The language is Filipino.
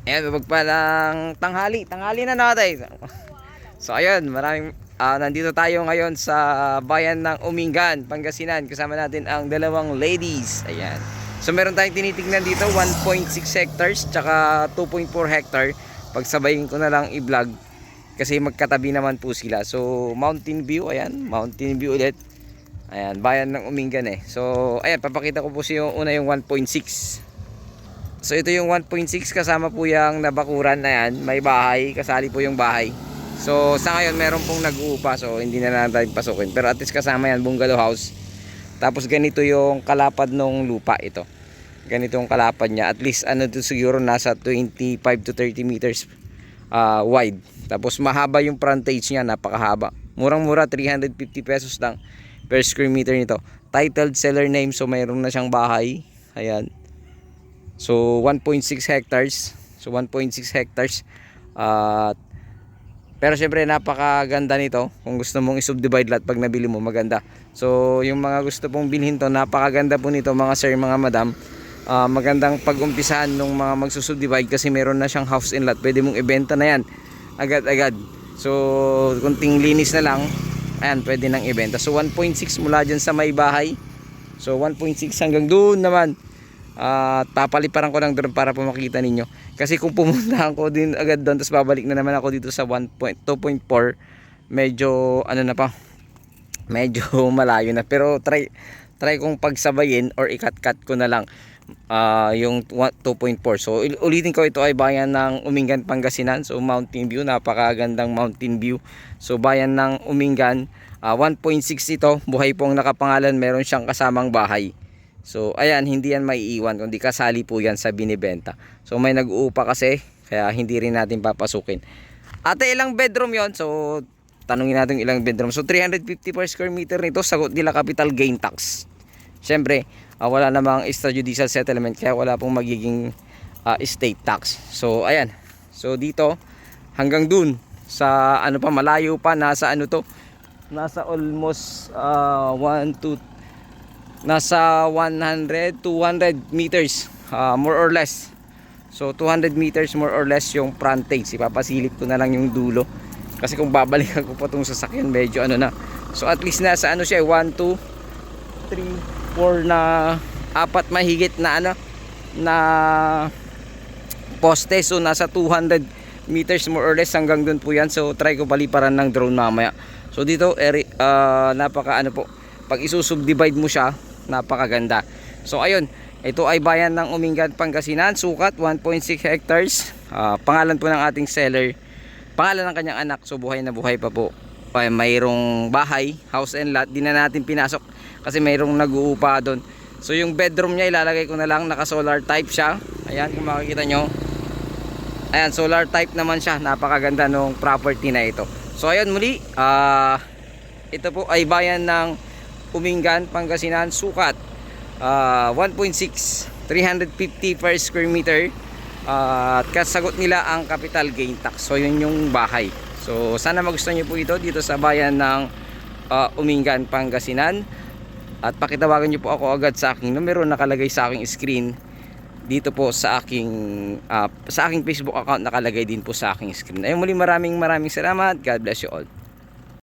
Ayan, mapagpalang tanghali na natin. So ayun, nandito tayo ngayon sa bayan ng Umingan, Pangasinan. Kasama natin ang dalawang ladies. Ayan. So meron tayong tinitingnan dito, 1.6 hectares tsaka 2.4 hectare. Pagsabayin ko na lang i-vlog kasi magkatabi naman po sila. So mountain view, ayan, mountain view ulit. Ayan, bayan ng Umingan eh. So ayan, papakita ko po sa yung una yung 1.6. So ito yung 1.6, kasama po yung nabakuran na yan. May bahay, kasali po yung bahay. So sa ngayon meron pong nag-uupa, so hindi na natin pasukin. Pero at least kasama yan, bungalow house. Tapos ganito yung kalapad ng lupa ito. Ganito yung kalapad niya. At least ano to, siguro nasa 25 to 30 meters wide. Tapos mahaba yung frontage niya, napakahaba. Murang-mura, 350 pesos lang per square meter nito. Titled seller name, so mayroon na siyang bahay. Ayan. So 1.6 hectares. So 1.6 hectares. Pero syempre napakaganda nito. Kung gusto mong i-subdivide lahat pag nabili mo, maganda. So yung mga gusto pong bilhin to, napakaganda po nito mga sir, mga madam. Magandang pag-umpisahan ng mga magsusubdivide kasi meron na siyang house and lot. Pwede mong ibenta na yan agad-agad. So kunting linis na lang, ayan, pwede nang ibenta. So 1.6 mula dyan sa may bahay. So 1.6 hanggang doon naman. Papaliparan ko ng drone para po makita ninyo. Kasi kung pumunta ako din agad doon, tapos babalik na naman ako dito sa 2.4, medyo ano na pa, medyo malayo na. Pero try kong pagsabayin or ikat-cut ko na lang yung 2.4. So ulitin ko, ito ay bayan ng Umingan, Pangasinan. So mountain view, napakagandang mountain view. So bayan ng Umingan, 1.6 ito, buhay pong nakapangalan, meron siyang kasamang bahay. So ayan, hindi yan maiiwan, kundi kasali po yan sa binibenta. So may nag-uupa kasi, kaya hindi rin natin papasukin. Ate, ilang bedroom yon? So tanungin natin ilang bedroom. So 350 per square meter nito, sagot nila capital gain tax. Syempre wala namang extrajudicial settlement, kaya wala pong magiging estate tax. So ayan, so dito hanggang dun sa ano pa, malayo pa, nasa ano to, nasa almost 100 200 meters more or less. So 200 meters more or less yung frontage. Ipapasilip ko na lang yung dulo kasi kung babalikan ko pa tong sasakyan, medyo ano na. So at least nasa ano siya, 1 2 3 4 na apat mahigit na ano na poste. So nasa 200 meters more or less hanggang dun po yan. So try ko paliparan ng drone mamaya. So dito napaka ano po, pag isusubdivide mo siya, napakaganda. So ayun, ito ay bayan ng Umingan, Pangasinan. Sukat 1.6 hectares. Pangalan po ng ating seller, pangalan ng kanyang anak. So buhay na buhay pa po. Mayroong bahay, house and lot. Di na natin pinasok kasi mayroong nag-uupa doon. So yung bedroom niya ilalagay ko na lang, naka solar type siya. Ayan, kung makikita nyo, ayan, solar type naman siya. Napakaganda nung property na ito. So ayun, muli ito po ay bayan ng Umingan, Pangasinan. Sukat 1.6, 350 per square meter. At kasagot nila ang capital gain tax. So yun yung bahay. So sana magustuhan nyo po ito dito sa bayan ng Umingan, Pangasinan. At pakitawagan nyo po ako agad sa aking numero, nakalagay sa aking screen dito po sa aking Facebook account, nakalagay din po sa aking screen. Ayun, muli maraming salamat. God bless you all.